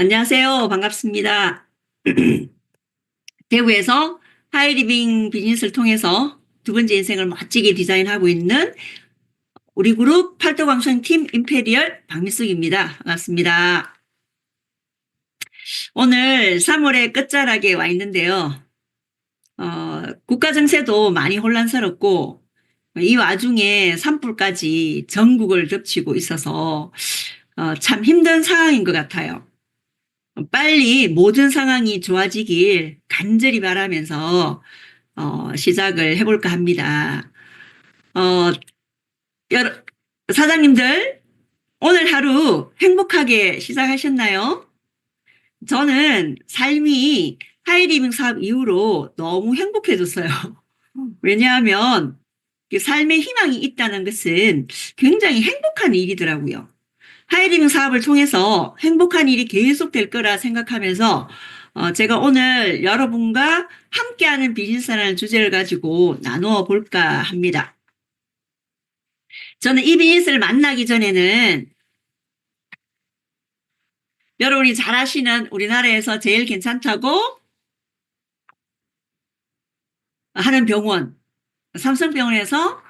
안녕하세요. 반갑습니다. 대구에서 하이리빙 비즈니스를 통해서 두 번째 인생을 멋지게 디자인하고 있는 우리 그룹 팔도광천팀 임페리얼 박미숙입니다. 반갑습니다. 오늘 3월의 끝자락에 와 있는데요. 국가 정세도 많이 혼란스럽고 이 와중에 산불까지 전국을 덮치고 있어서 참 힘든 상황인 것 같아요. 빨리 모든 상황이 좋아지길 간절히 바라면서 시작을 해볼까 합니다. 어, 여러, 사장님들 오늘 하루 행복하게 시작하셨나요? 저는 삶이 하이리빙 사업 이후로 너무 행복해졌어요. 왜냐하면 삶의 희망이 있다는 것은 굉장히 행복한 일이더라고요. 하이리빙 사업을 통해서 행복한 일이 계속될 거라 생각하면서 제가 오늘 여러분과 함께하는 비즈니스라는 주제를 가지고 나누어 볼까 합니다. 저는 이 비즈니스를 만나기 전에는 여러분이 잘 아시는 우리나라에서 제일 괜찮다고 하는 병원, 삼성병원에서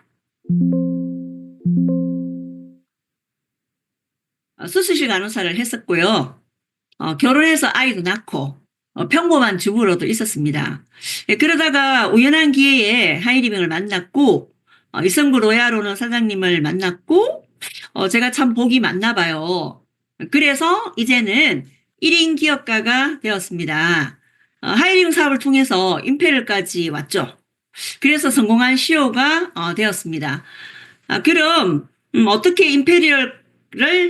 수술실 간호사를 했었고요. 결혼해서 아이도 낳고 평범한 주부로도 있었습니다. 예, 그러다가 우연한 기회에 하이리빙을 만났고 이성구 로얄오너 사장님을 만났고 제가 참 복이 많나 봐요. 그래서 이제는 1인 기업가가 되었습니다. 하이리빙 사업을 통해서 임페리얼까지 왔죠. 그래서 성공한 CEO가 되었습니다. 그럼 어떻게 임페리얼을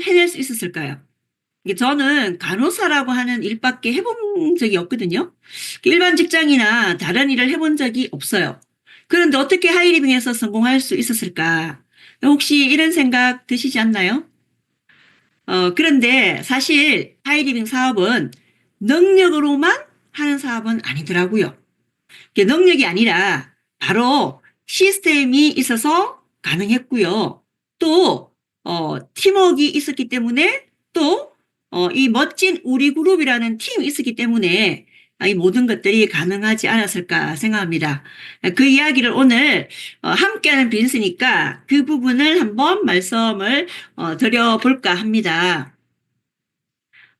해낼 수 있었을까요? 저는 간호사라고 하는 일밖에 해본 적이 없거든요. 일반 직장이나 다른 일을 해본 적이 없어요. 그런데 어떻게 하이리빙에서 성공할 수 있었을까? 혹시 이런 생각 드시지 않나요? 그런데 사실 하이리빙 사업은 능력으로만 하는 사업은 아니더라고요. 능력이 아니라 바로 시스템이 있어서 가능했고요. 또 팀워크가 있었기 때문에 또 이 멋진 우리 그룹이라는 팀이 있었기 때문에 이 모든 것들이 가능하지 않았을까 생각합니다. 그 이야기를 오늘 함께하는 빈스니까 그 부분을 한번 말씀을 드려볼까 합니다.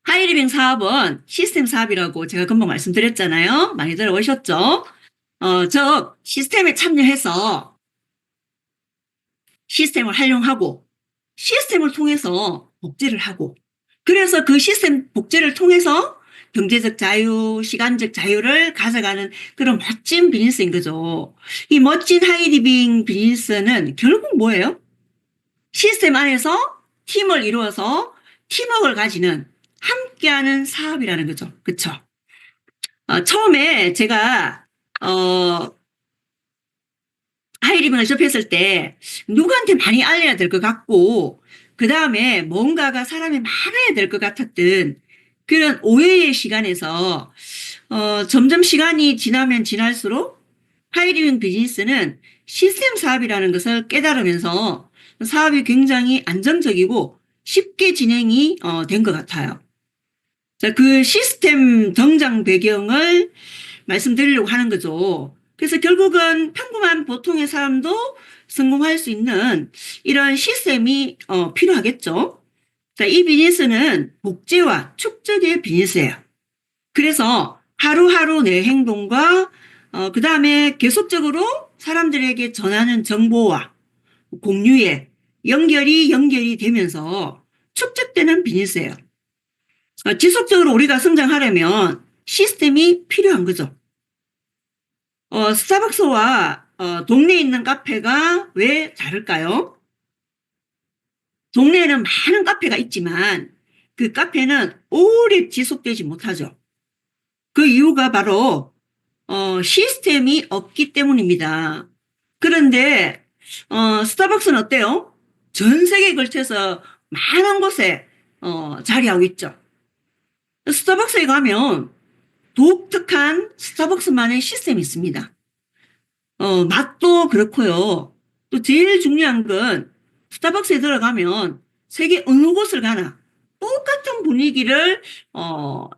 하이리빙 사업은 시스템 사업이라고 제가 금방 말씀드렸잖아요. 많이 들어오셨죠? 즉 시스템에 참여해서 시스템을 활용하고 시스템을 통해서 복제를 하고 그래서 그 시스템 복제를 통해서 경제적 자유, 시간적 자유를 가져가는 그런 멋진 비즈니스인 거죠. 이 멋진 하이리빙 비즈니스는 결국 뭐예요? 시스템 안에서 팀을 이루어서 팀워크를 가지는 함께하는 사업이라는 거죠. 그렇죠? 처음에 제가 하이리빙을 접했을 때 누구한테 많이 알려야 될 것 같고 그 다음에 뭔가가 사람이 많아야 될 것 같았던 그런 오해의 시간에서 점점 시간이 지나면 지날수록 하이리빙 비즈니스는 시스템 사업이라는 것을 깨달으면서 사업이 굉장히 안정적이고 쉽게 진행이 된 것 같아요. 자, 그 시스템 등장 배경을 말씀드리려고 하는 거죠. 그래서 결국은 평범한 보통의 사람도 성공할 수 있는 이런 시스템이 필요하겠죠. 자, 이 비즈니스는 복제와 축적의 비즈니스예요. 그래서 하루하루 내 행동과 그 다음에 계속적으로 사람들에게 전하는 정보와 공유에 연결이 되면서 축적되는 비즈니스예요. 지속적으로 우리가 성장하려면 시스템이 필요한 거죠. 스타벅스와 동네에 있는 카페가 왜 다를까요? 동네에는 많은 카페가 있지만 그 카페는 오래 지속되지 못하죠. 그 이유가 바로 시스템이 없기 때문입니다. 그런데 스타벅스는 어때요? 전 세계에 걸쳐서 많은 곳에 자리하고 있죠. 스타벅스에 가면 독특한 스타벅스만의 시스템이 있습니다. 맛도 그렇고요. 또 제일 중요한 건 스타벅스에 들어가면 세계 어느 곳을 가나 똑같은 분위기를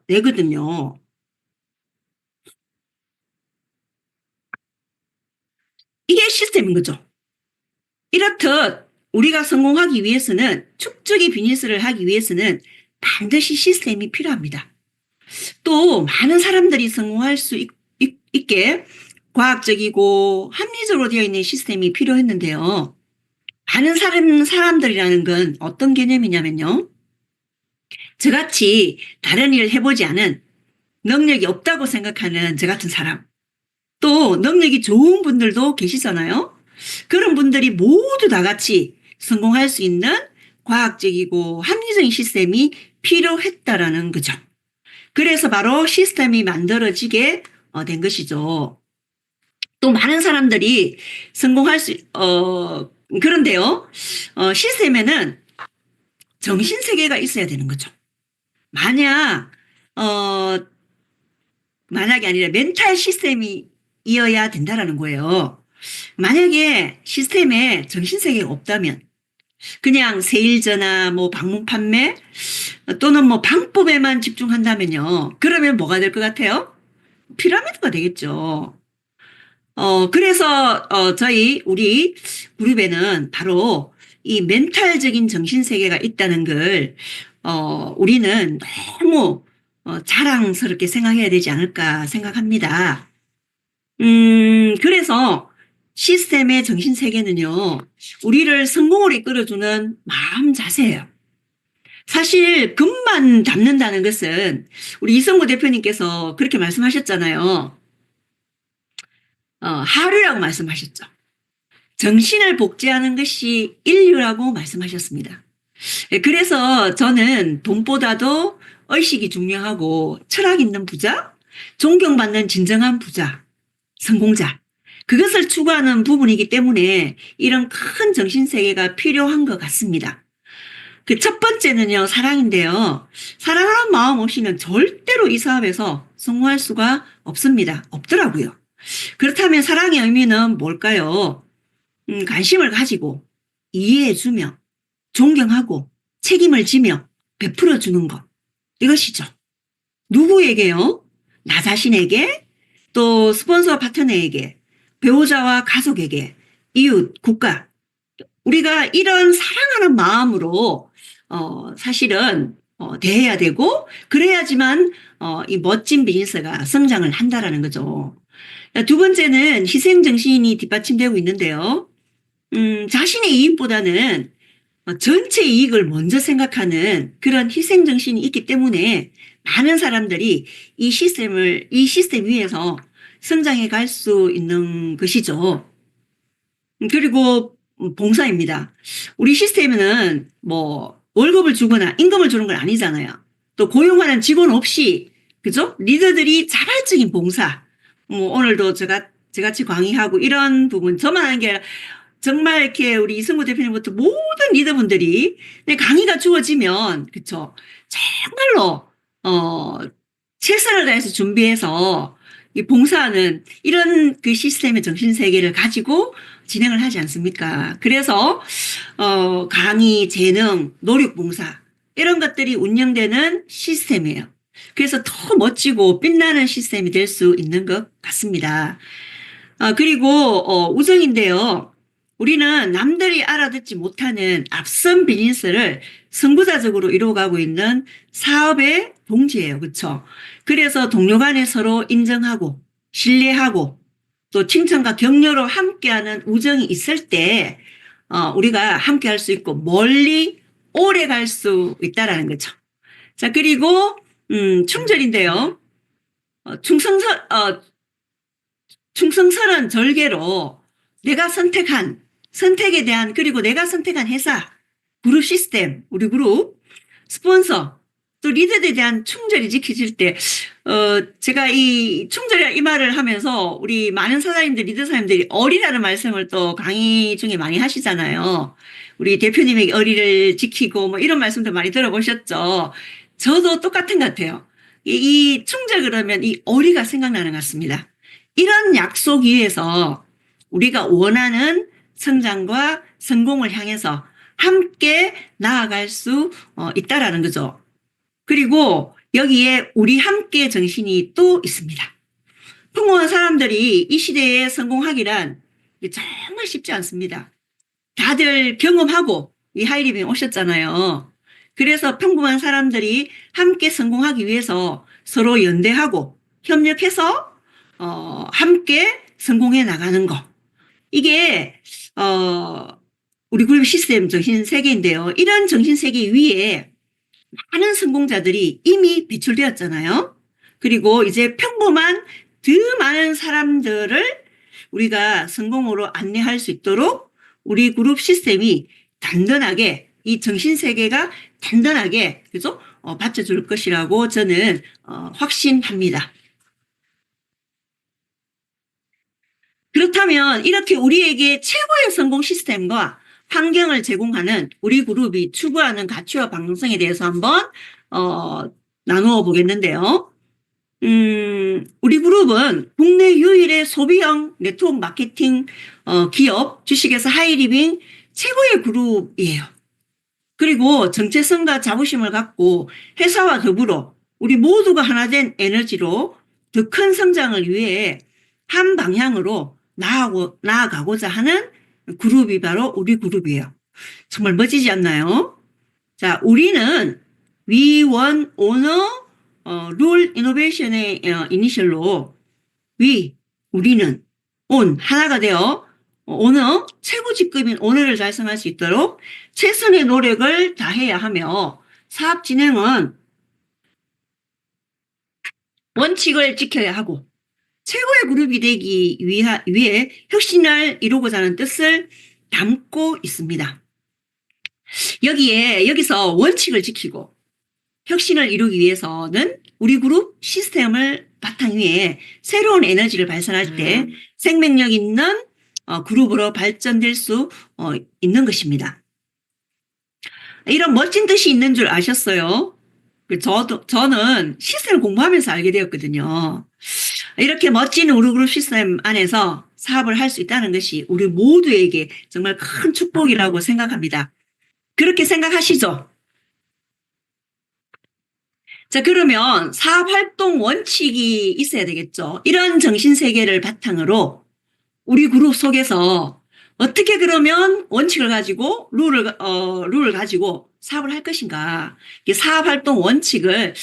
내거든요. 이게 시스템인 거죠. 이렇듯 우리가 성공하기 위해서는 축적의 비즈니스를 하기 위해서는 반드시 시스템이 필요합니다. 또 많은 사람들이 성공할 수 있게 과학적이고 합리적으로 되어 있는 시스템이 필요했는데요. 많은 사람들이라는 건 어떤 개념이냐면요. 저같이 다른 일을 해보지 않은 능력이 없다고 생각하는 저 같은 사람. 또 능력이 좋은 분들도 계시잖아요. 그런 분들이 모두 다 같이 성공할 수 있는 과학적이고 합리적인 시스템이 필요했다라는 거죠. 그래서 바로 시스템이 만들어지게 된 것이죠. 또 많은 사람들이 성공할 그런데요. 시스템에는 정신세계가 있어야 되는 거죠. 만약, 어, 만약이 아니라 멘탈 시스템이 이어야 된다라는 거예요. 만약에 시스템에 정신세계가 없다면 그냥 세일 전화, 뭐 방문 판매 또는 뭐 방법에만 집중한다면요. 그러면 뭐가 될 것 같아요? 피라미드가 되겠죠. 그래서 우리 그룹에는 바로 이 멘탈적인 정신세계가 있다는 걸 우리는 너무 자랑스럽게 생각해야 되지 않을까 생각합니다. 그래서 시스템의 정신세계는요, 우리를 성공으로 이끌어주는 마음 자세예요. 사실 금만 담는다는 것은 우리 이성구 대표님께서 그렇게 말씀하셨잖아요. 하류라고 말씀하셨죠. 정신을 복제하는 것이 인류라고 말씀하셨습니다. 그래서 저는 돈보다도 의식이 중요하고 철학 있는 부자, 존경받는 진정한 부자, 성공자. 그것을 추구하는 부분이기 때문에 이런 큰 정신세계가 필요한 것 같습니다. 그 첫 번째는요, 사랑인데요. 사랑하는 마음 없이는 절대로 이 사업에서 성공할 수가 없습니다. 없더라고요. 그렇다면 사랑의 의미는 뭘까요? 관심을 가지고 이해해주며 존경하고 책임을 지며 베풀어주는 것. 이것이죠. 누구에게요? 나 자신에게, 또 스폰서 파트너에게, 배우자와 가족에게, 이웃, 국가. 우리가 이런 사랑하는 마음으로 사실은 대해야 되고 그래야지만 이 멋진 비즈니스가 성장을 한다라는 거죠. 두 번째는 희생정신이 뒷받침되고 있는데요. 자신의 이익보다는 전체 이익을 먼저 생각하는 그런 희생정신이 있기 때문에 많은 사람들이 이 시스템 위에서 성장해 갈 수 있는 것이죠. 그리고 봉사입니다. 우리 시스템은 뭐 월급을 주거나 임금을 주는 건 아니잖아요. 또 고용하는 직원 없이, 그죠? 리더들이 자발적인 봉사. 뭐 오늘도 저같이 강의하고 이런 부분 저만 하는 게 아니라 정말 이렇게 우리 이승구 대표님부터 모든 리더분들이 강의가 주어지면, 그쵸? 정말로, 최선을 다해서 준비해서 이 봉사하는 이런 그 시스템의 정신세계를 가지고 진행을 하지 않습니까? 그래서, 강의, 재능, 노력봉사, 이런 것들이 운영되는 시스템이에요. 그래서 더 멋지고 빛나는 시스템이 될 수 있는 것 같습니다. 그리고, 우정인데요. 우리는 남들이 알아듣지 못하는 앞선 비즈니스를 선구자적으로 이루어가고 있는 사업의 동지예요. 그렇죠? 그래서 동료 간에 서로 인정하고 신뢰하고 또 칭찬과 격려로 함께하는 우정이 있을 때 우리가 함께할 수 있고 멀리 오래 갈 수 있다라는 거죠. 자, 그리고 충절인데요. 충성스런 절개로 내가 선택에 대한, 그리고 내가 선택한 회사, 그룹 시스템, 우리 그룹, 스폰서, 또 리더에 대한 충절이 지켜질 때, 제가 이 충절이라 이 말을 하면서 우리 많은 사장님들, 리더 사장님들이 어리라는 말씀을 또 강의 중에 많이 하시잖아요. 우리 대표님에게 어리를 지키고 뭐 이런 말씀도 많이 들어보셨죠. 저도 똑같은 것 같아요. 이 충절 그러면 이 어리가 생각나는 것 같습니다. 이런 약속 위에서 우리가 원하는 성장과 성공을 향해서 함께 나아갈 수 있다라는 거죠. 그리고 여기에 우리 함께 정신이 또 있습니다. 평범한 사람들이 이 시대에 성공하기란 정말 쉽지 않습니다. 다들 경험하고 이 하이리빙 오셨잖아요. 그래서 평범한 사람들이 함께 성공하기 위해서 서로 연대하고 협력해서 함께 성공해 나가는 거. 이게 우리 그룹 시스템 정신 세계인데요. 이런 정신 세계 위에 많은 성공자들이 이미 배출되었잖아요. 그리고 이제 평범한 더 많은 사람들을 우리가 성공으로 안내할 수 있도록 우리 그룹 시스템이 단단하게 이 정신 세계가 단단하게 그죠? 받쳐줄 것이라고 저는 확신합니다. 그렇다면 이렇게 우리에게 최고의 성공 시스템과 환경을 제공하는 우리 그룹이 추구하는 가치와 방향성에 대해서 한번 나누어 보겠는데요. 우리 그룹은 국내 유일의 소비형 네트워크 마케팅 기업 주식회사 하이리빙 최고의 그룹이에요. 그리고 정체성과 자부심을 갖고 회사와 더불어 우리 모두가 하나 된 에너지로 더 큰 성장을 위해 한 방향으로 나아가고자 하는 그룹이 바로 우리 그룹이에요. 정말 멋지지 않나요? 자, 우리는 We Want Honor 룰 이노베이션의 이니셜로 우리는 하나가 되어 오너 최고 직급인 오너를 달성할 수 있도록 최선의 노력을 다해야 하며 사업 진행은 원칙을 지켜야 하고 최고의 그룹이 되기 위해 혁신을 이루고자 하는 뜻을 담고 있습니다. 여기서 원칙을 지키고 혁신을 이루기 위해서는 우리 그룹 시스템을 바탕 위에 새로운 에너지를 발산할 때 생명력 있는 그룹으로 발전될 수 있는 것입니다. 이런 멋진 뜻이 있는 줄 아셨어요? 저는 시스템을 공부하면서 알게 되었거든요. 이렇게 멋진 우리 그룹 시스템 안에서 사업을 할 수 있다는 것이 우리 모두에게 정말 큰 축복이라고 생각합니다. 그렇게 생각하시죠? 자, 그러면 사업활동 원칙이 있어야 되겠죠. 이런 정신세계를 바탕으로 우리 그룹 속에서 어떻게 그러면 원칙을 가지고 룰을 가지고 사업을 할 것인가. 사업활동 원칙을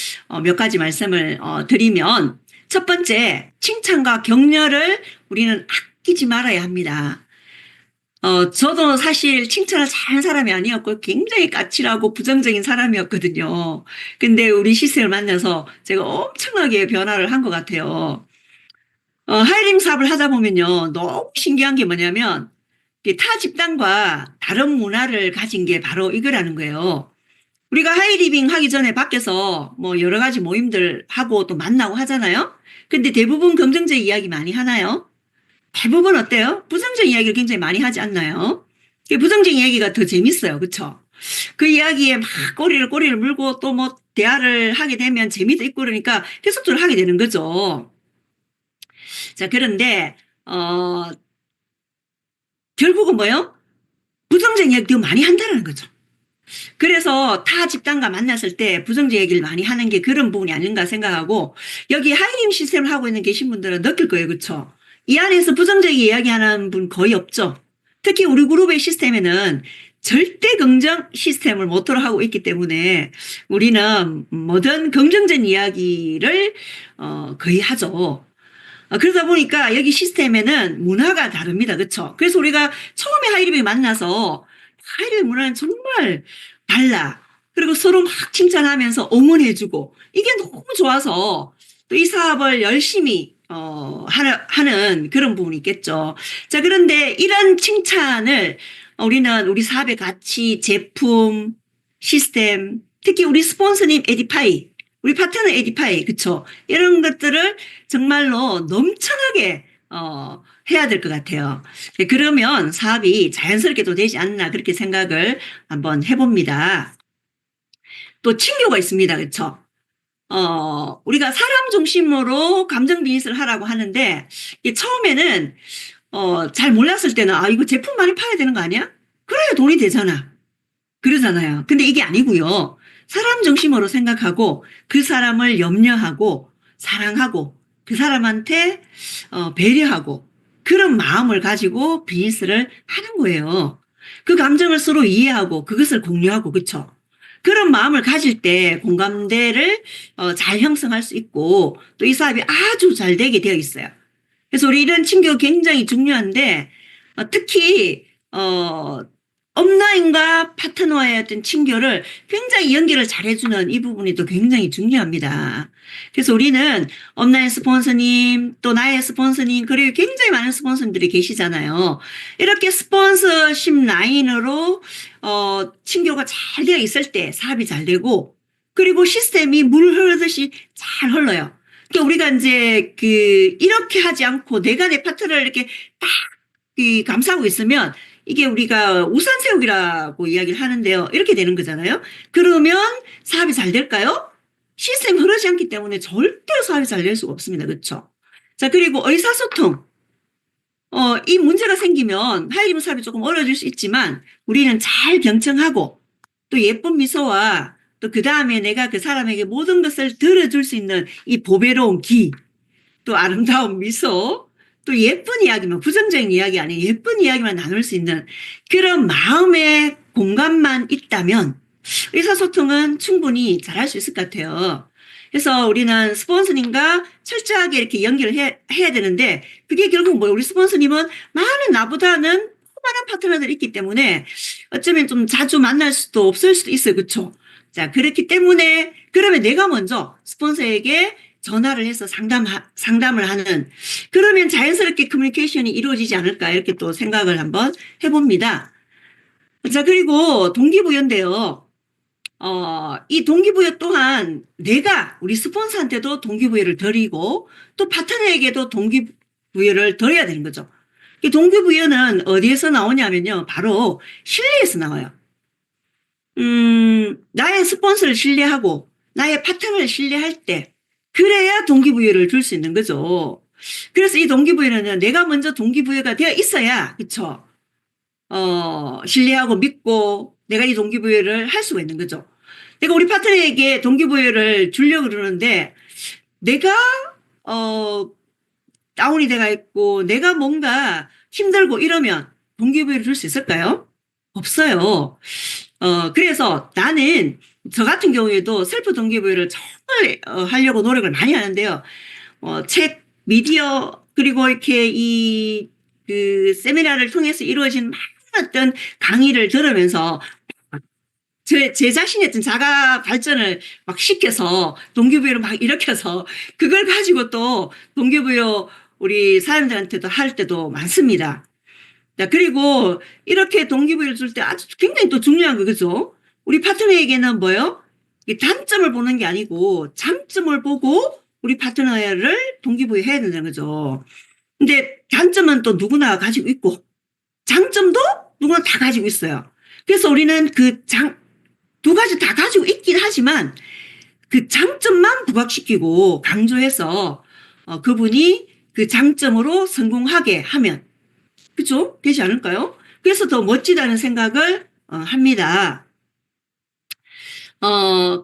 몇 가지 말씀을 드리면 첫 번째, 칭찬과 격려를 우리는 아끼지 말아야 합니다. 저도 사실 칭찬을 잘하는 사람이 아니었고 굉장히 까칠하고 부정적인 사람이었거든요. 근데 우리 시스템을 만나서 제가 엄청나게 변화를 한 것 같아요. 하이링 사업을 하다 보면요. 너무 신기한 게 뭐냐면 타 집단과 다른 문화를 가진 게 바로 이거라는 거예요. 우리가 하이리빙 하기 전에 밖에서 뭐 여러 가지 모임들 하고 또 만나고 하잖아요. 근데 대부분 긍정적 이야기 많이 하나요? 대부분 어때요? 부정적 이야기를 굉장히 많이 하지 않나요? 부정적 이야기가 더 재밌어요. 그렇죠? 그 이야기에 막 꼬리를 물고 또 뭐 대화를 하게 되면 재미도 있고 그러니까 계속적으로 하게 되는 거죠. 자, 그런데 결국은 뭐예요? 부정적 이야기 더 많이 한다는 거죠. 그래서 타 집단과 만났을 때 부정적 얘기를 많이 하는 게 그런 부분이 아닌가 생각하고 여기 하이링 시스템을 하고 있는 계신 분들은 느낄 거예요. 그렇죠? 이 안에서 부정적 이야기하는 분 거의 없죠. 특히 우리 그룹의 시스템에는 절대 긍정 시스템을 모토로 하고 있기 때문에 우리는 뭐든 긍정적 이야기를 거의 하죠. 그러다 보니까 여기 시스템에는 문화가 다릅니다. 그렇죠? 그래서 우리가 처음에 하이리빙 만나서 하이리빙 문화는 정말 달라. 그리고 서로 막 칭찬하면서 응원해주고 이게 너무 좋아서 또 이 사업을 열심히 하는 그런 부분이 있겠죠. 자, 그런데 이런 칭찬을 우리는 우리 사업의 가치, 제품, 시스템, 특히 우리 스폰서님 에디파이, 우리 파트너 에디파이, 그쵸? 이런 것들을 정말로 넘쳐나게 해야 될 것 같아요. 그러면 사업이 자연스럽게도 되지 않나 그렇게 생각을 한번 해봅니다. 또 친교가 있습니다. 그쵸? 우리가 사람 중심으로 감정 비즈니스를 하라고 하는데 처음에는 잘 몰랐을 때는 이거 제품 많이 팔아야 되는 거 아니야? 그래야 돈이 되잖아. 그러잖아요. 근데 이게 아니고요. 사람 중심으로 생각하고 그 사람을 염려하고 사랑하고 그 사람한테 배려하고 그런 마음을 가지고 비즈니스를 하는 거예요. 그 감정을 서로 이해하고 그것을 공유하고 그쵸? 그런 마음을 가질 때 공감대를 잘 형성할 수 있고 또 이 사업이 아주 잘 되게 되어 있어요. 그래서 우리 이런 친교가 굉장히 중요한데 특히 업라인과 파트너의 어떤 친교를 굉장히 연결을 잘해주는 이 부분이 또 굉장히 중요합니다. 그래서 우리는 업라인 스폰서님 또 나의 스폰서님 그리고 굉장히 많은 스폰서님들이 계시잖아요. 이렇게 스폰서십 라인으로 친교가 잘 되어 있을 때 사업이 잘 되고 그리고 시스템이 물 흐르듯이 잘 흘러요. 그러니까 우리가 이제 이렇게 하지 않고 내가 내 파트너를 이렇게 딱 감싸고 있으면 이게 우리가 우산 세우기라고 이야기를 하는데요. 이렇게 되는 거잖아요. 그러면 사업이 잘 될까요? 시스템이 흐르지 않기 때문에 절대로 사업이 잘 될 수가 없습니다. 그렇죠? 자, 그리고 의사소통. 이 문제가 생기면 하이리브 사업이 조금 어려워질 수 있지만 우리는 잘 경청하고 또 예쁜 미소와 또 그 다음에 내가 그 사람에게 모든 것을 들어줄 수 있는 이 보배로운 기, 또 아름다운 미소, 또 예쁜 이야기만, 부정적인 이야기 아니에요. 예쁜 이야기만 나눌 수 있는 그런 마음의 공간만 있다면 의사소통은 충분히 잘할 수 있을 것 같아요. 그래서 우리는 스폰서님과 철저하게 이렇게 연결을 해야 되는데 그게 결국 뭐예요? 우리 스폰서님은 많은 나보다는 많은 파트너들이 있기 때문에 어쩌면 좀 자주 만날 수도 없을 수도 있어요. 그렇죠? 자, 그렇기 때문에 그러면 내가 먼저 스폰서에게 전화를 해서 상담을 하는 그러면 자연스럽게 커뮤니케이션이 이루어지지 않을까 이렇게 또 생각을 한번 해봅니다. 자, 그리고 동기부여인데요. 이 동기부여 또한 내가 우리 스폰서한테도 동기부여를 드리고 또 파트너에게도 동기부여를 드려야 되는 거죠. 이 동기부여는 어디에서 나오냐면요. 바로 신뢰에서 나와요. 나의 스폰서를 신뢰하고 나의 파트너를 신뢰할 때 그래야 동기부여를 줄 수 있는 거죠. 그래서 이 동기부여는 내가 먼저 동기부여가 되어 있어야 그쵸? 신뢰하고 믿고 내가 이 동기부여를 할 수가 있는 거죠. 내가 우리 파트너에게 동기부여를 주려고 그러는데 내가 다운이 돼가 있고 내가 뭔가 힘들고 이러면 동기부여를 줄 수 있을까요? 없어요. 그래서 나는 저 같은 경우에도 셀프 동기부여를 정말 하려고 노력을 많이 하는데요. 책, 미디어, 그리고 이렇게 세미나를 통해서 이루어진 많은 어떤 강의를 들으면서 제 자신의 어떤 자가 발전을 막 시켜서 동기부여를 막 일으켜서 그걸 가지고 또 동기부여 우리 사람들한테도 할 때도 많습니다. 자, 그리고 이렇게 동기부여를 줄 때 아주 굉장히 또 중요한 거, 그죠? 우리 파트너에게는 뭐요? 단점을 보는 게 아니고 장점을 보고 우리 파트너를 동기부여 해야 된다는 거죠. 근데 단점은 또 누구나 가지고 있고 장점도 누구나 다 가지고 있어요. 그래서 우리는 두 가지 다 가지고 있긴 하지만 그 장점만 부각시키고 강조해서 그분이 그 장점으로 성공하게 하면 그죠? 되지 않을까요? 그래서 더 멋지다는 생각을 합니다.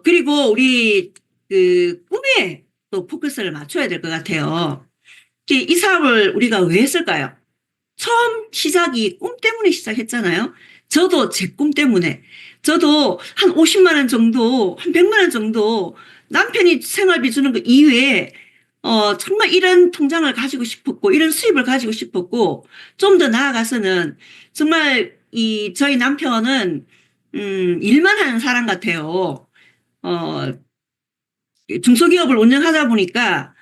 그리고 우리 꿈에 또 포커스를 맞춰야 될 것 같아요. 이 사업을 우리가 왜 했을까요? 처음 시작이 꿈 때문에 시작했잖아요. 저도 제 꿈 때문에. 저도 한 50만 원 정도, 한 100만 원 정도 남편이 생활비 주는 거 이외에 정말 이런 통장을 가지고 싶었고, 이런 수입을 가지고 싶었고, 좀 더 나아가서는 정말 저희 남편은, 일만 하는 사람 같아요. 중소기업을 운영하다 보니까,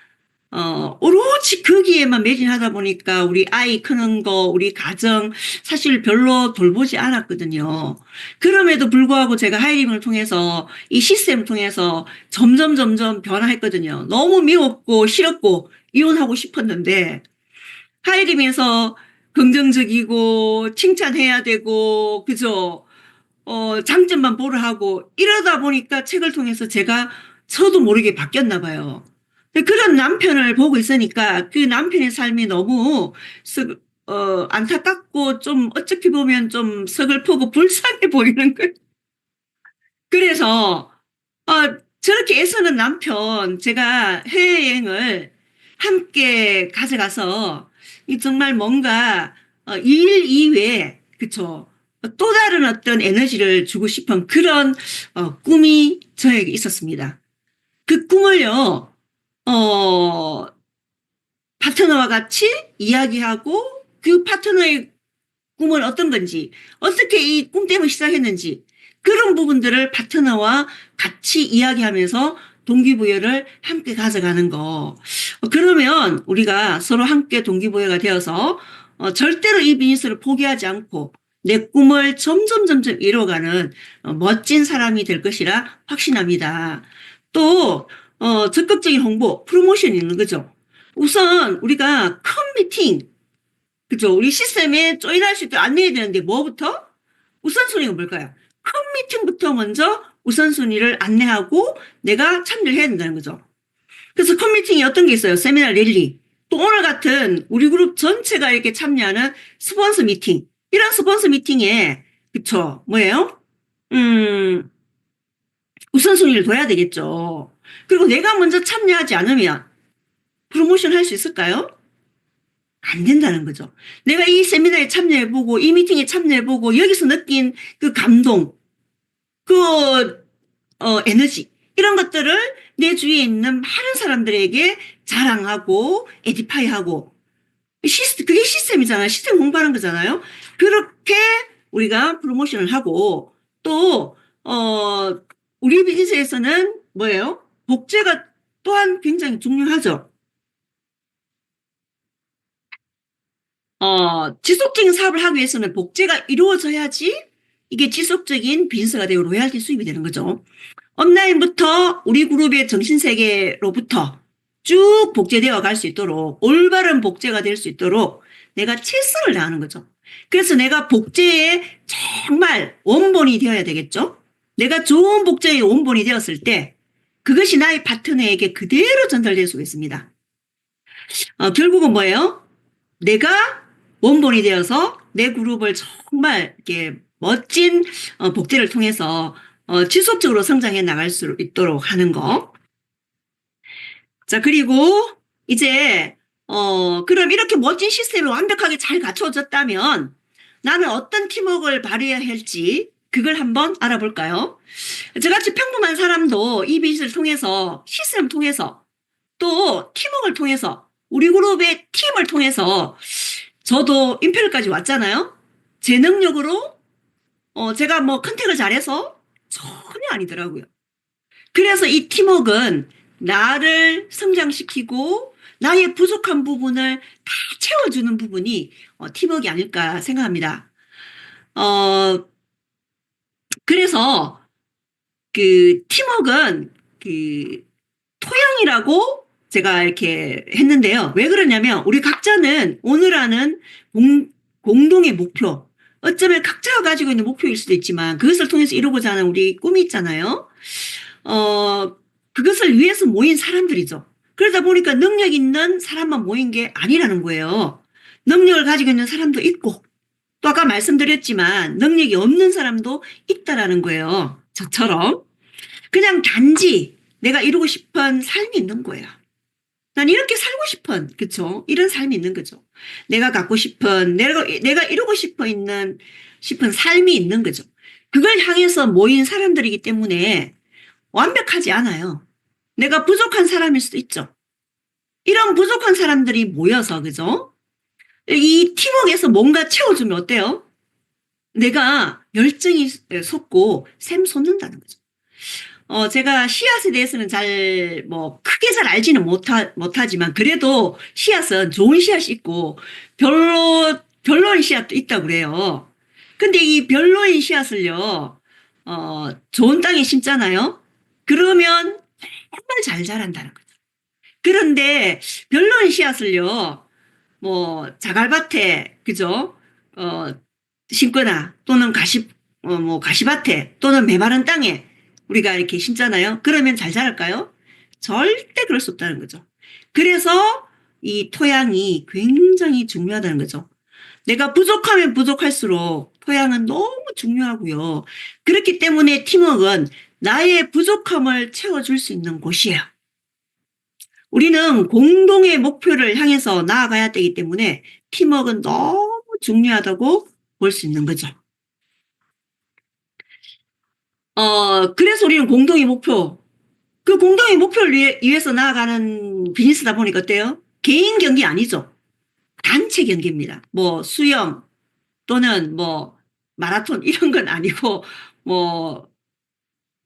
오로지 거기에만 매진하다 보니까 우리 아이 크는 거, 우리 가정 사실 별로 돌보지 않았거든요. 그럼에도 불구하고 제가 하이리빙을 통해서 이 시스템을 통해서 점점 변화했거든요. 너무 미웠고 싫었고 이혼하고 싶었는데 하이리빙에서 긍정적이고 칭찬해야 되고 그죠? 장점만 보러 하고 이러다 보니까 책을 통해서 제가 저도 모르게 바뀌었나 봐요. 그런 남편을 보고 있으니까 그 남편의 삶이 너무 안타깝고 좀 어떻게 보면 좀 서글프고 불쌍해 보이는 거예요. 그래서 저렇게 애쓰는 남편 제가 해외여행을 함께 가져가서 이 정말 뭔가 일 이외에 그쵸 또 다른 어떤 에너지를 주고 싶은 그런 꿈이 저에게 있었습니다. 그 꿈을요 어, 파트너와 같이 이야기하고 그 파트너의 꿈은 어떤 건지, 어떻게 이 꿈 때문에 시작했는지, 그런 부분들을 파트너와 같이 이야기하면서 동기부여를 함께 가져가는 거. 그러면 우리가 서로 함께 동기부여가 되어서 절대로 이 비즈니스를 포기하지 않고 내 꿈을 점점 이뤄가는 멋진 사람이 될 것이라 확신합니다. 또 적극적인 홍보, 프로모션이 있는 거죠. 우선 우리가 큰 미팅, 그죠? 우리 시스템에 조인할 수 있도록 안내해야 되는데 뭐부터? 우선순위가 뭘까요? 큰 미팅부터 먼저 우선순위를 안내하고 내가 참여를 해야 된다는 거죠. 그래서 큰 미팅이 어떤 게 있어요? 세미나 랠리. 또 오늘 같은 우리 그룹 전체가 이렇게 참여하는 스폰서 미팅. 이런 스폰서 미팅에, 그쵸? 뭐예요? 음, 우선순위를 둬야 되겠죠. 그리고 내가 먼저 참여하지 않으면 프로모션 할 수 있을까요? 안 된다는 거죠. 내가 이 세미나에 참여해보고, 이 미팅에 참여해보고, 여기서 느낀 그 감동, 그, 에너지, 이런 것들을 내 주위에 있는 많은 사람들에게 자랑하고, 에디파이하고, 그게 시스템이잖아요. 시스템 공부하는 거잖아요. 그렇게 우리가 프로모션을 하고, 또, 우리 비즈니스에서는 뭐예요? 복제가 또한 굉장히 중요하죠. 지속적인 사업을 하기 위해서는 복제가 이루어져야지 이게 지속적인 비즈니스가 되고 로얄티 수입이 되는 거죠. 온라인부터 우리 그룹의 정신세계로부터 쭉 복제되어 갈 수 있도록 올바른 복제가 될 수 있도록 내가 최선을 다하는 거죠. 그래서 내가 복제에 정말 원본이 되어야 되겠죠. 내가 좋은 복제의 원본이 되었을 때 그것이 나의 파트너에게 그대로 전달될 수가 있습니다. 결국은 뭐예요? 내가 원본이 되어서 내 그룹을 정말 이렇게 멋진 복제를 통해서 지속적으로 성장해 나갈 수 있도록 하는 거. 자, 그리고 이제 그럼 이렇게 멋진 시스템이 완벽하게 잘 갖춰졌다면 나는 어떤 팀워크를 발휘해야 할지 그걸 한번 알아볼까요? 저같이 평범한 사람도 이 비즈니스를 통해서 시스템을 통해서 또 팀워크를 통해서 우리 그룹의 팀을 통해서 저도 임페리까지 왔잖아요. 제 능력으로 제가 뭐 컨택을 잘해서 전혀 아니더라고요. 그래서 이 팀워크는 나를 성장시키고 나의 부족한 부분을 다 채워주는 부분이 팀워크가 아닐까 생각합니다. 어, 그래서 그 팀워크는 그 토양이라고 제가 이렇게 했는데요. 왜 그러냐면 우리 각자는 오늘 하는 공동의 목표, 어쩌면 각자가 가지고 있는 목표일 수도 있지만 그것을 통해서 이루고자 하는 우리 꿈이 있잖아요. 그것을 위해서 모인 사람들이죠. 그러다 보니까 능력 있는 사람만 모인 게 아니라는 거예요. 능력을 가지고 있는 사람도 있고 또 아까 말씀드렸지만 능력이 없는 사람도 있다라는 거예요. 저처럼. 그냥 단지 내가 이루고 싶은 삶이 있는 거예요. 난 이렇게 살고 싶은, 그쵸? 이런 삶이 있는 거죠. 내가 갖고 싶은, 내가 이루고 싶은 삶이 있는 거죠. 그걸 향해서 모인 사람들이기 때문에 완벽하지 않아요. 내가 부족한 사람일 수도 있죠. 이런 부족한 사람들이 모여서, 그죠? 이 팀워크에서 뭔가 채워주면 어때요? 내가 열정이 솟고 샘솟는다는 거죠. 제가 씨앗에 대해서는 크게 잘 알지는 못하지만, 그래도 씨앗은 좋은 씨앗이 있고, 별로인 씨앗도 있다고 그래요. 근데 이 별로인 씨앗을요, 좋은 땅에 심잖아요? 그러면 정말 잘 자란다는 거죠. 그런데 별로인 씨앗을요, 자갈밭에, 그죠? 어, 심거나 또는 가시밭에 또는 메마른 땅에 우리가 이렇게 심잖아요. 그러면 잘 자랄까요? 절대 그럴 수 없다는 거죠. 그래서 이 토양이 굉장히 중요하다는 거죠. 내가 부족하면 부족할수록 토양은 너무 중요하고요. 그렇기 때문에 팀워크는 나의 부족함을 채워줄 수 있는 곳이에요. 우리는 공동의 목표를 향해서 나아가야 되기 때문에 팀워크는 너무 중요하다고 볼 수 있는 거죠. 그래서 우리는 공동의 목표, 그 공동의 목표를 위해서 나아가는 비즈니스다 보니까 어때요? 개인 경기 아니죠. 단체 경기입니다. 뭐 수영 또는 뭐 마라톤 이런 건 아니고 뭐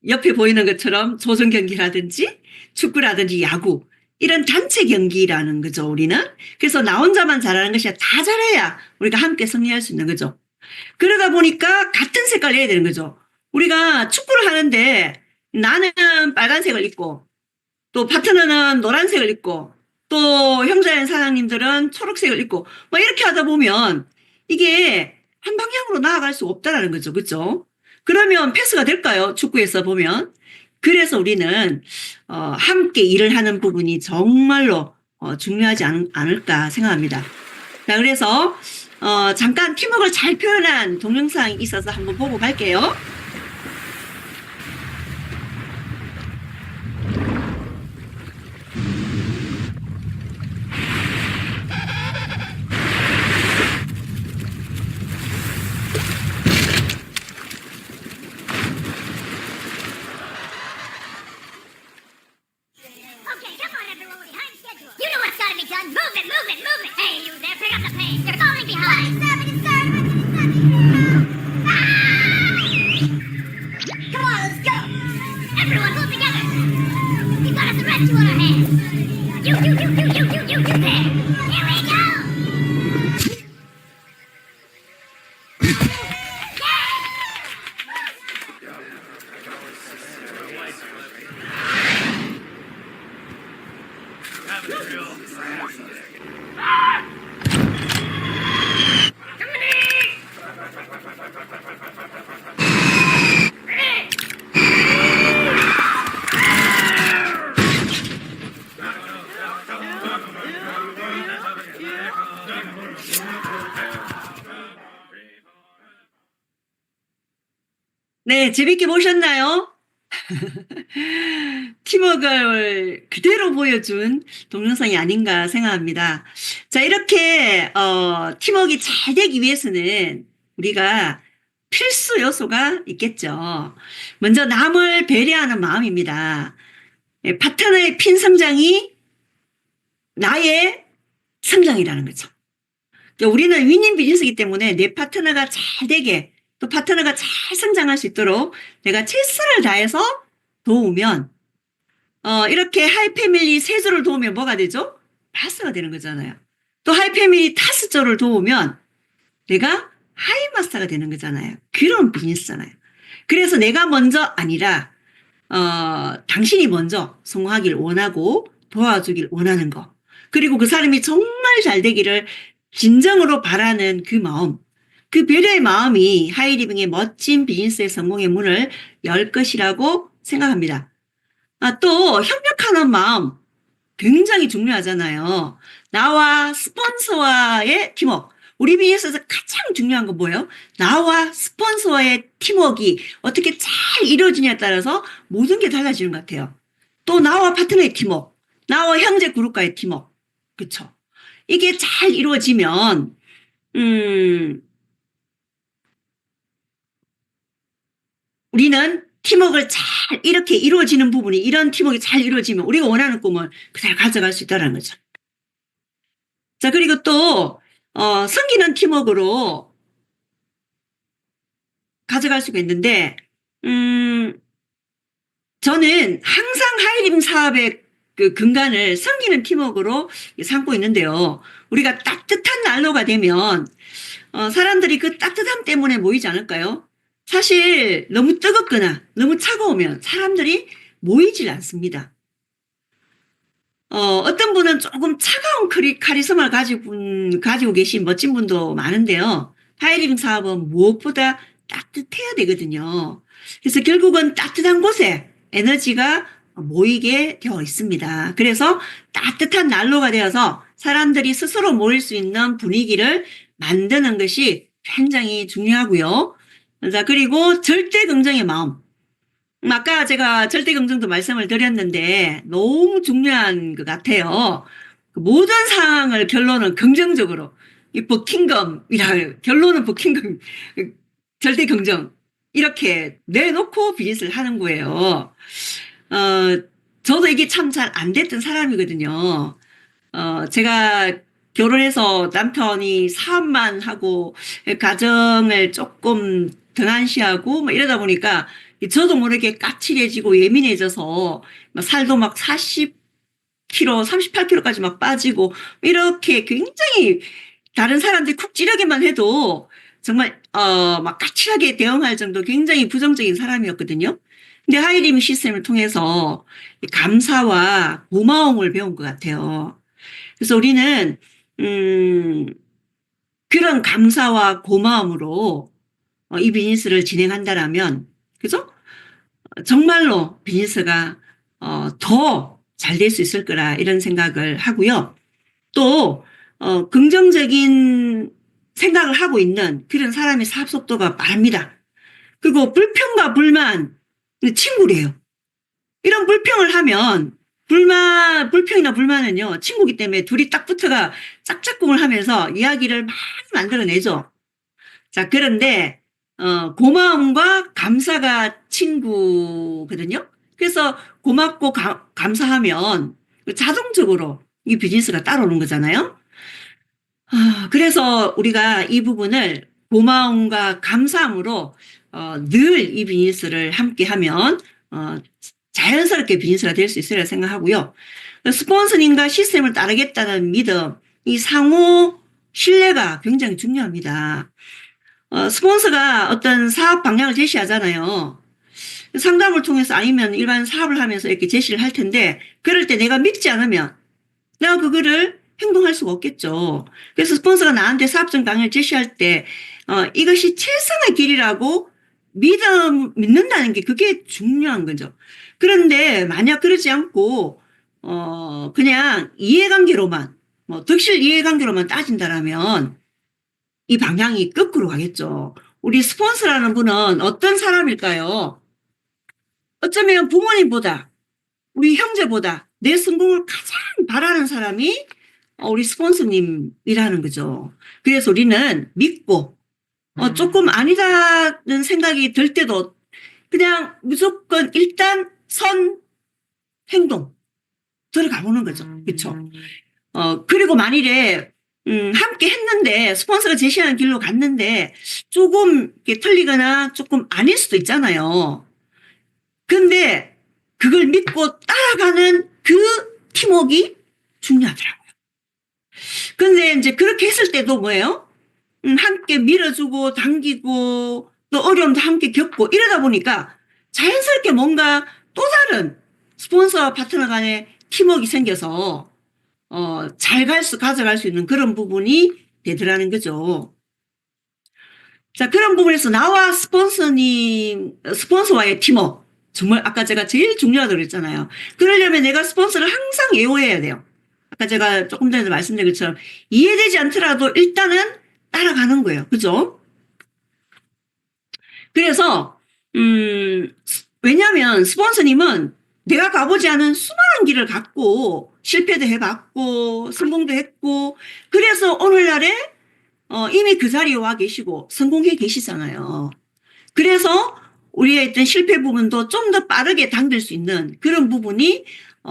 옆에 보이는 것처럼 조정 경기라든지 축구라든지 야구 이런 단체 경기라는 거죠, 우리는. 그래서 나 혼자만 잘하는 것이 아니라 다 잘해야 우리가 함께 승리할 수 있는 거죠. 그러다 보니까 같은 색깔을 해야 되는 거죠. 우리가 축구를 하는데 나는 빨간색을 입고 또 파트너는 노란색을 입고 또 형제인 사장님들은 초록색을 입고 뭐 이렇게 하다 보면 이게 한 방향으로 나아갈 수 없다라는 거죠. 그렇죠? 그러면 패스가 될까요? 축구에서 보면. 그래서 우리는 함께 일을 하는 부분이 정말로 중요하지 않을까 생각합니다. 자, 그래서 잠깐 팀워크를 잘 표현한 동영상이 있어서 한번 보고 갈게요. Okay, come on, everyone, we're behind schedule. You know what's gotta be done. Move it, move it, move it. Hey, you there, pick up the pace. You're falling behind. Stop it, stop it, stop it. Come on, let's go. Everyone, pull together. We got us a rescue on our hands. You there. Here we go. 네, 재밌게 보셨나요? 팀워크를 그대로 보여준 동영상이 아닌가 생각합니다. 자, 이렇게 팀워크가 잘 되기 위해서는 우리가 필수 요소가 있겠죠. 먼저 남을 배려하는 마음입니다. 파트너의 핀 성장이 나의 성장이라는 거죠. 우리는 윈윈 비즈니스이기 때문에 내 파트너가 잘 되게 또 파트너가 잘 성장할 수 있도록 내가 최선을 다해서 도우면 이렇게 하이패밀리 세조를 도우면 뭐가 되죠? 마스가 되는 거잖아요. 또 하이패밀리 다섯조를 도우면 내가 하이마스터가 되는 거잖아요. 그런 비즈니스잖아요. 그래서 내가 먼저 아니라 당신이 먼저 성공하길 원하고 도와주길 원하는 거. 그리고 그 사람이 정말 잘 되기를 진정으로 바라는 그 마음. 그 배려의 마음이 하이리빙의 멋진 비즈니스의 성공의 문을 열 것이라고 생각합니다. 또 협력하는 마음 굉장히 중요하잖아요. 나와 스폰서와의 팀워크. 우리 비즈니스에서 가장 중요한 건 뭐예요? 나와 스폰서와의 팀워크가 어떻게 잘 이루어지냐에 따라서 모든 게 달라지는 것 같아요. 또 나와 파트너의 팀워크, 나와 형제 그룹과의 팀워크. 그렇죠? 이게 잘 이루어지면 우리는 팀워크를 잘 이렇게 이루어지는 부분이 이런 팀워크가 잘 이루어지면 우리가 원하는 꿈을 그대로 가져갈 수 있다는 거죠. 자, 그리고 또 섬기는 팀워크로 가져갈 수가 있는데 저는 항상 하이리빙 사업의 그 근간을 섬기는 팀워크로 삼고 있는데요. 우리가 따뜻한 난로가 되면 사람들이 그 따뜻함 때문에 모이지 않을까요? 사실 너무 뜨겁거나 너무 차가우면 사람들이 모이질 않습니다. 어떤 분은 조금 차가운 카리스마를 가지고 계신 멋진 분도 많은데요. 하이리빙 사업은 무엇보다 따뜻해야 되거든요. 그래서 결국은 따뜻한 곳에 에너지가 모이게 되어 있습니다. 그래서 따뜻한 난로가 되어서 사람들이 스스로 모일 수 있는 분위기를 만드는 것이 굉장히 중요하고요. 자, 그리고 절대 긍정의 마음. 아까 제가 절대 긍정도 말씀을 드렸는데 너무 중요한 것 같아요. 그 모든 상황을 결론은 긍정적으로 이 버킹엄이라 결론은 버킹엄 절대 긍정 이렇게 내놓고 비즈니스를 하는 거예요. 저도 이게 참 잘 안 됐던 사람이거든요. 제가 결혼해서 남편이 사업만 하고 가정을 조금 등한시하고 뭐 이러다 보니까 저도 모르게 까칠해지고 예민해져서 막 살도 막 40kg, 38kg까지 막 빠지고 이렇게 굉장히 다른 사람들이 쿡 찌르기만 해도 정말 막 까칠하게 대응할 정도 굉장히 부정적인 사람이었거든요. 근데 하이리미 시스템을 통해서 감사와 고마움을 배운 것 같아요. 그래서 우리는 그런 감사와 고마움으로 이 비즈니스를 진행한다라면 그죠? 정말로 비즈니스가 더 잘 될 수 있을 거라 이런 생각을 하고요. 또 긍정적인 생각을 하고 있는 그런 사람의 사업 속도가 빠릅니다. 그리고 불평과 불만 친구래요. 이런 불평을 하면 불평이나 불만은요, 친구기 때문에 둘이 딱 붙어가 짝짝꿍을 하면서 이야기를 많이 만들어내죠. 자, 그런데, 고마움과 감사가 친구거든요. 그래서 고맙고 감사하면 자동적으로 이 비즈니스가 따라오는 거잖아요. 그래서 우리가 이 부분을 고마움과 감사함으로, 늘 이 비즈니스를 함께 하면, 자연스럽게 비즈니스가 될 수 있으리라 생각하고요. 스폰서님과 시스템을 따르겠다는 믿음, 이 상호 신뢰가 굉장히 중요합니다. 스폰서가 어떤 사업 방향을 제시하잖아요. 상담을 통해서 아니면 일반 사업을 하면서 이렇게 제시를 할 텐데, 그럴 때 내가 믿지 않으면 내가 그거를 행동할 수가 없겠죠. 그래서 스폰서가 나한테 사업적 방향을 제시할 때, 이것이 최선의 길이라고 믿는다는 게 그게 중요한 거죠. 그런데 만약 그러지 않고, 그냥 이해관계로만, 뭐, 덕실 이해관계로만 따진다라면 이 방향이 거꾸로 가겠죠. 우리 스폰서라는 분은 어떤 사람일까요? 어쩌면 부모님보다, 우리 형제보다 내 성공을 가장 바라는 사람이 우리 스폰서님이라는 거죠. 그래서 우리는 믿고, 조금 아니다는 생각이 들 때도 그냥 무조건 일단 행동 들어가 보는 거죠. 그렇죠? 그리고 만일에 함께 했는데 스폰서가 제시하는 길로 갔는데 조금 이렇게 틀리거나 조금 아닐 수도 있잖아요. 근데 그걸 믿고 따라가는 그 팀워크가 중요하더라고요. 근데 이제 그렇게 했을 때도 뭐예요? 함께 밀어주고 당기고 또 어려움도 함께 겪고 이러다 보니까 자연스럽게 뭔가 또 다른 스폰서 파트너 간의 팀워크가 생겨서 잘 가져갈 수 있는 그런 부분이 되더라는 거죠. 자, 그런 부분에서 나와 스폰서와의 팀워크. 정말 아까 제가 제일 중요하다고 그랬잖아요. 그러려면 내가 스폰서를 항상 예우해야 돼요. 아까 제가 조금 전에 말씀드린 것처럼 이해되지 않더라도 일단은 따라가는 거예요. 그죠? 그래서, 왜냐면 스폰서님은 내가 가보지 않은 수많은 길을 갔고, 실패도 해봤고, 성공도 했고, 그래서 오늘날에, 이미 그 자리에 와 계시고, 성공해 계시잖아요. 그래서 우리의 어떤 실패 부분도 좀 더 빠르게 당길 수 있는 그런 부분이,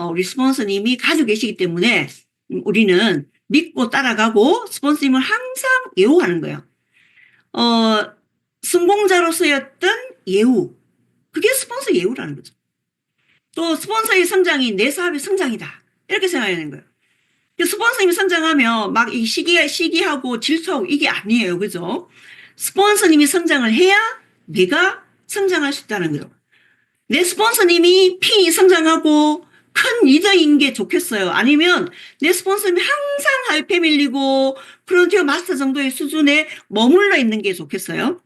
우리 스폰서님이 가지고 계시기 때문에, 우리는 믿고 따라가고, 스폰서님을 항상 예우하는 거예요. 성공자로서였던 예우. 그게 스폰서 예우라는 거죠. 또 스폰서의 성장이 내 사업의 성장이다. 이렇게 생각하는 거예요. 스폰서님이 성장하면 막 이 시기하고 질투하고 이게 아니에요. 그죠? 스폰서님이 성장을 해야 내가 성장할 수 있다는 거죠. 내 스폰서님이 핀이 성장하고 큰 리더인 게 좋겠어요. 아니면 내 스폰서님이 항상 하이페 밀리고 프론티어 마스터 정도의 수준에 머물러 있는 게 좋겠어요.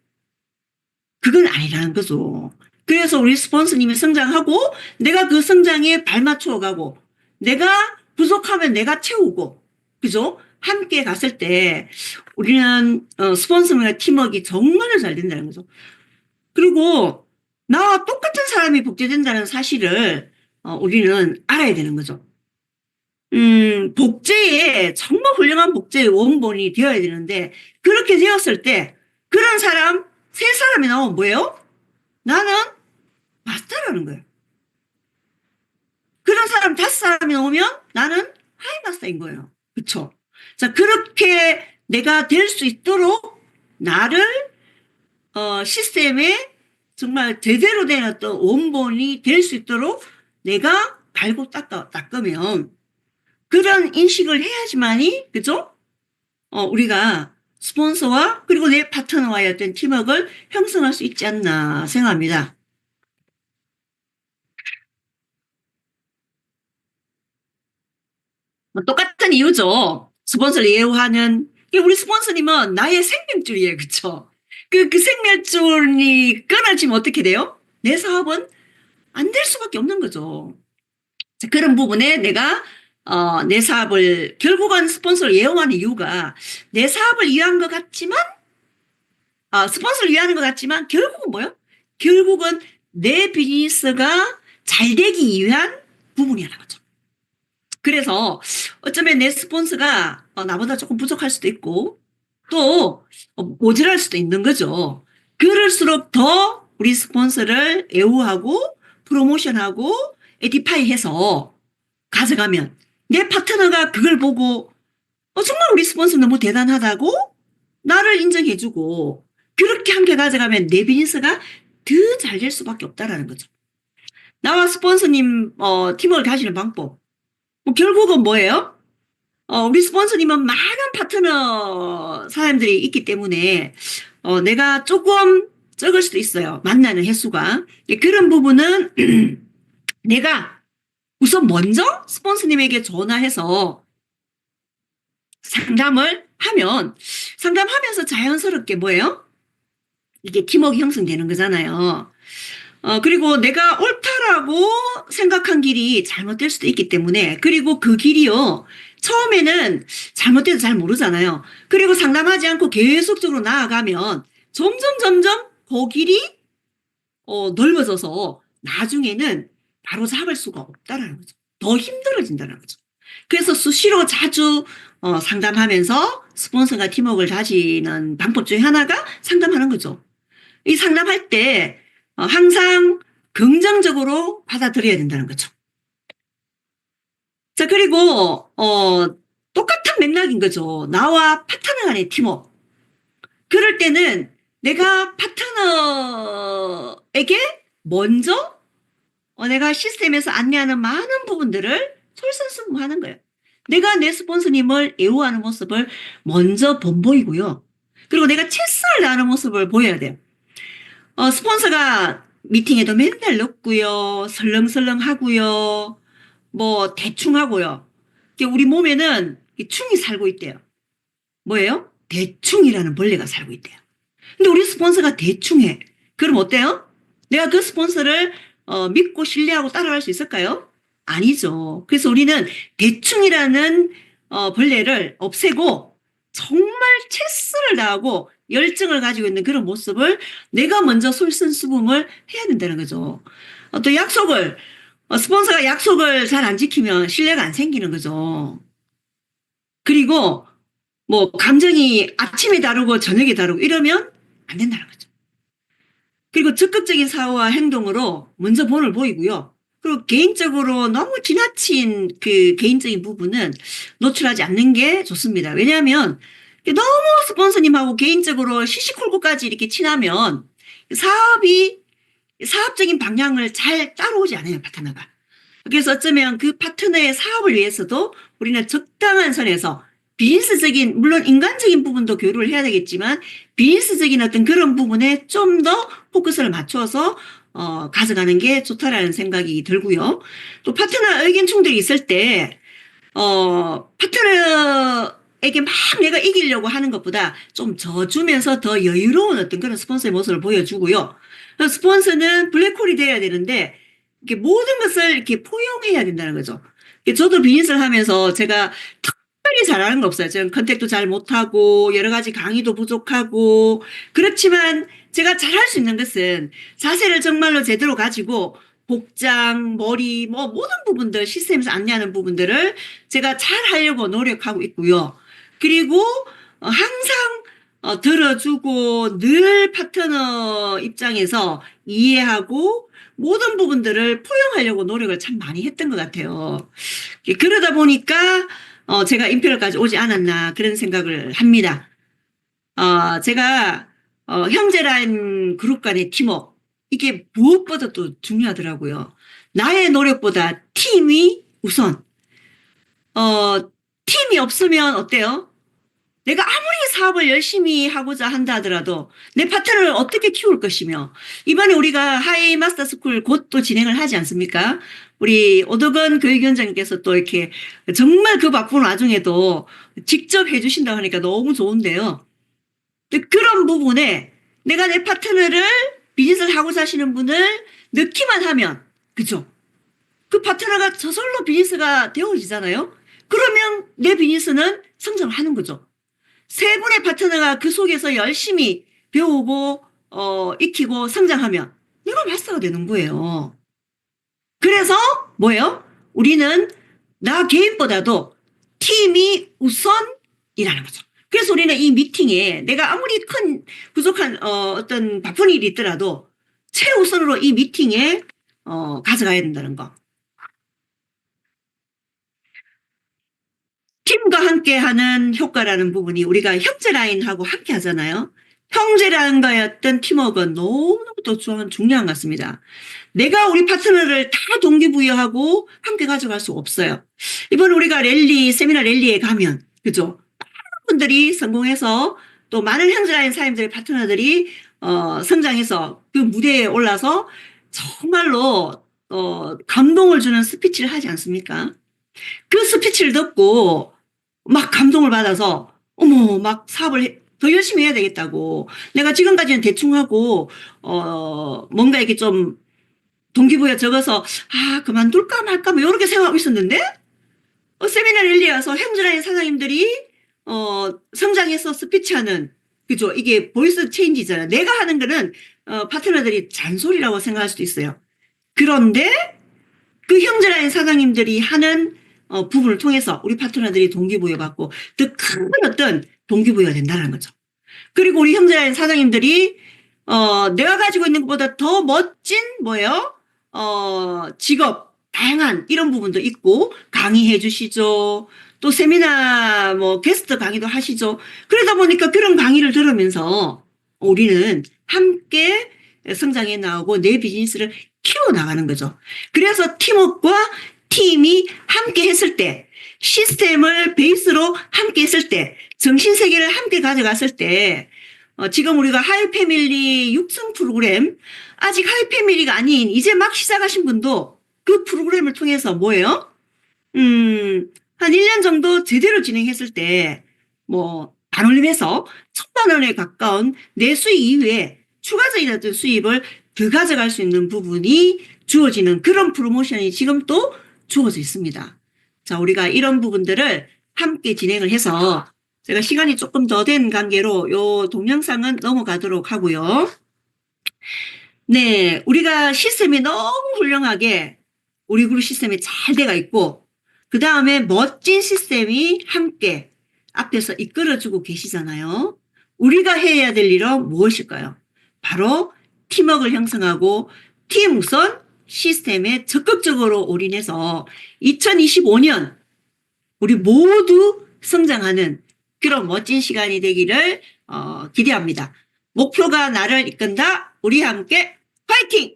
그건 아니라는 거죠. 그래서 우리 스폰서님이 성장하고 내가 그 성장에 발맞추어 가고 내가 부족하면 내가 채우고 그죠? 함께 갔을 때 우리는 스폰서님과 팀워크가 정말로 잘 된다는 거죠. 그리고 나와 똑같은 사람이 복제된다는 사실을 우리는 알아야 되는 거죠. 복제에 정말 훌륭한 복제의 원본이 되어야 되는데 그렇게 되었을 때 그런 사람 세 사람이 나오면 뭐예요? 나는 마스터라는 거예요. 그런 사람 다섯 사람이 나오면 나는 하이마스터인 거예요. 그쵸? 자, 그렇게 내가 될 수 있도록 나를 시스템에 정말 제대로 된 어떤 원본이 될 수 있도록 내가 갈고 닦으면 그런 인식을 해야지만이, 그죠? 우리가 스폰서와 그리고 내 파트너와의 어떤 팀워크를 형성할 수 있지 않나 생각합니다. 똑같은 이유죠. 스폰서를 예우하는, 우리 스폰서님은 나의 생명줄이에요. 그쵸? 그 생명줄이 끊어지면 어떻게 돼요? 내 사업은 안 될 수밖에 없는 거죠. 자, 그런 부분에 내가 내 사업을 결국은 스폰서를 예용하는 이유가 내 사업을 위한 것 같지만 스폰서를 위하는 것 같지만 결국은 뭐요? 결국은 내 비즈니스가 잘 되기 위한 부분이라는 거죠. 그래서 어쩌면 내 스폰서가 나보다 조금 부족할 수도 있고 또 모자랄 수도 있는 거죠. 그럴수록 더 우리 스폰서를 애우하고 프로모션하고 에디파이해서 가져가면 내 파트너가 그걸 보고 정말 우리 스폰서 너무 대단하다고 나를 인정해주고 그렇게 함께 가져가면 내 비즈니스가 더 잘 될 수밖에 없다라는 거죠. 나와 스폰서님 팀을 가시는 방법 결국은 뭐예요? 우리 스폰서님은 많은 파트너 사람들이 있기 때문에 내가 조금 적을 수도 있어요. 만나는 횟수가. 그런 부분은 내가 우선 먼저 스폰서님에게 전화해서 상담을 하면 상담하면서 자연스럽게 뭐예요? 이게 팀워크 형성되는 거잖아요. 그리고 내가 옳다라고 생각한 길이 잘못될 수도 있기 때문에 그리고 그 길이요. 처음에는 잘못돼도 잘 모르잖아요. 그리고 상담하지 않고 계속적으로 나아가면 점점 그 길이 넓어져서 나중에는 바로 잡을 수가 없다라는 거죠. 더 힘들어진다는 거죠. 그래서 수시로 자주 상담하면서 스폰서가 팀워크를 다지는 방법 중에 하나가 상담하는 거죠. 이 상담할 때 항상 긍정적으로 받아들여야 된다는 거죠. 자, 그리고 똑같은 맥락인 거죠. 나와 파트너 간의 팀워크. 그럴 때는 내가 파트너에게 먼저 내가 시스템에서 안내하는 많은 부분들을 솔선수범하는 거예요. 내가 내 스폰서님을 애호하는 모습을 먼저 본보이고요. 그리고 내가 최선을 다하는 모습을 보여야 돼요. 스폰서가 미팅에도 맨날 늦고요. 설렁설렁 하고요. 뭐 대충 하고요. 우리 몸에는 충이 살고 있대요. 뭐예요? 대충이라는 벌레가 살고 있대요. 근데 우리 스폰서가 대충해. 그럼 어때요? 내가 그 스폰서를 믿고 신뢰하고 따라갈 수 있을까요? 아니죠. 그래서 우리는 대충이라는 벌레를 없애고 정말 최선을 다하고 열정을 가지고 있는 그런 모습을 내가 먼저 솔선수범을 해야 된다는 거죠. 또 약속을 스폰서가 약속을 잘 안 지키면 신뢰가 안 생기는 거죠. 그리고 뭐 감정이 아침에 다르고 저녁에 다르고 이러면 안 된다는 거죠. 그리고 적극적인 사고와 행동으로 먼저 본을 보이고요. 그리고 개인적으로 너무 지나친 그 개인적인 부분은 노출하지 않는 게 좋습니다. 왜냐하면 너무 스폰서님하고 개인적으로 시시콜콜까지 이렇게 친하면 사업적인 방향을 잘 따라오지 않아요, 파트너가. 그래서 어쩌면 그 파트너의 사업을 위해서도 우리는 적당한 선에서 비즈니스적인, 물론 인간적인 부분도 교류를 해야 되겠지만 비즈니스적인 어떤 그런 부분에 좀 더 포커스를 맞춰서 가져가는 게 좋다라는 생각이 들고요. 또 파트너 의견 충돌이 있을 때 파트너에게 막 내가 이기려고 하는 것보다 좀 져주면서 더 여유로운 어떤 그런 스폰서의 모습을 보여주고요. 스폰서는 블랙홀이 돼야 되는데 이렇게 모든 것을 이렇게 포용해야 된다는 거죠. 저도 비즈니스를 하면서 제가 특별히 잘하는 거 없어요. 저는 컨택도 잘 못하고 여러 가지 강의도 부족하고 그렇지만 제가 잘할 수 있는 것은 자세를 정말로 제대로 가지고 복장, 머리, 뭐 모든 부분들 시스템에서 안내하는 부분들을 제가 잘 하려고 노력하고 있고요. 그리고 항상 들어주고 늘 파트너 입장에서 이해하고 모든 부분들을 포용하려고 노력을 참 많이 했던 것 같아요. 그러다 보니까 제가 인표를까지 오지 않았나 그런 생각을 합니다. 제가 형제라는 그룹 간의 팀워크 이게 무엇보다도 중요하더라고요. 나의 노력보다 팀이 우선. 팀이 없으면 어때요? 내가 아무리 사업을 열심히 하고자 한다 하더라도 내 파트너를 어떻게 키울 것이며 이번에 우리가 하이 마스터 스쿨 곧 또 진행을 하지 않습니까? 우리 오덕원 교육위원장님께서 또 이렇게 정말 그 바쁜 와중에도 직접 해주신다고 하니까 너무 좋은데요. 그런 부분에 내가 내 파트너를 비즈니스를 하고자 하시는 분을 넣기만 하면 그죠? 그 파트너가 저절로 비즈니스가 되어지잖아요. 그러면 내 비즈니스는 성장을 하는 거죠. 세 분의 파트너가 그 속에서 열심히 배우고 익히고 성장하면 내가 마스터가 되는 거예요. 그래서 뭐예요? 우리는 나 개인보다도 팀이 우선이라는 거죠. 그래서 우리는 이 미팅에 내가 아무리 큰 부족한 어떤 바쁜 일이 있더라도 최우선으로 이 미팅에 가져가야 된다는 거. 팀과 함께하는 효과라는 부분이 우리가 형제라인하고 함께 하잖아요. 형제라인과의 어떤 팀워크는 너무너무 중요한 것 같습니다. 내가 우리 파트너를 다 동기부여하고 함께 가져갈 수 없어요. 이번 우리가 세미나 랠리에 가면, 그죠? 많은 분들이 성공해서 또 많은 형제라인 사람들의 파트너들이, 성장해서 그 무대에 올라서 정말로, 감동을 주는 스피치를 하지 않습니까? 그 스피치를 듣고 막 감동을 받아서 어머 막 사업을 더 열심히 해야 되겠다고 내가 지금까지는 대충 하고 뭔가 이렇게 좀 동기부여 적어서 그만둘까 말까 뭐 이렇게 생각하고 있었는데 세미나 랠리에 와서 형제라인 사장님들이 성장해서 스피치하는 그죠? 이게 보이스 체인지잖아요. 내가 하는 거는 파트너들이 잔소리라고 생각할 수도 있어요. 그런데 그 형제라인 사장님들이 하는 부분을 통해서 우리 파트너들이 동기부여받고 더 큰 어떤 동기부여가 된다는 거죠. 그리고 우리 형제라인 사장님들이 내가 가지고 있는 것보다 더 멋진 뭐예요? 직업 다양한 이런 부분도 있고 강의해 주시죠. 또 세미나 뭐 게스트 강의도 하시죠. 그러다 보니까 그런 강의를 들으면서 우리는 함께 성장해 나오고 내 비즈니스를 키워나가는 거죠. 그래서 팀워크와 팀이 함께 했을 때, 시스템을 베이스로 함께 했을 때, 정신세계를 함께 가져갔을 때, 지금 우리가 하이패밀리 육성 프로그램, 아직 하이패밀리가 아닌 이제 막 시작하신 분도 그 프로그램을 통해서 뭐예요? 한 1년 정도 제대로 진행했을 때, 반올림해서 1,000만 원에 가까운 내 수익 이후에 추가적인 어떤 수입을 더 가져갈 수 있는 부분이 주어지는 그런 프로모션이 지금 또 주어져 있습니다. 자, 우리가 이런 부분들을 함께 진행을 해서 제가 시간이 조금 더 된 관계로 요 동영상은 넘어가도록 하고요. 네, 우리가 시스템이 너무 훌륭하게 우리 그룹 시스템이 잘 돼가 있고 그 다음에 멋진 시스템이 함께 앞에서 이끌어주고 계시잖아요. 우리가 해야 될 일은 무엇일까요? 바로 팀워크를 형성하고 팀 우선 시스템에 적극적으로 올인해서 2025년 우리 모두 성장하는 그런 멋진 시간이 되기를 기대합니다. 목표가 나를 이끈다. 우리 함께 파이팅!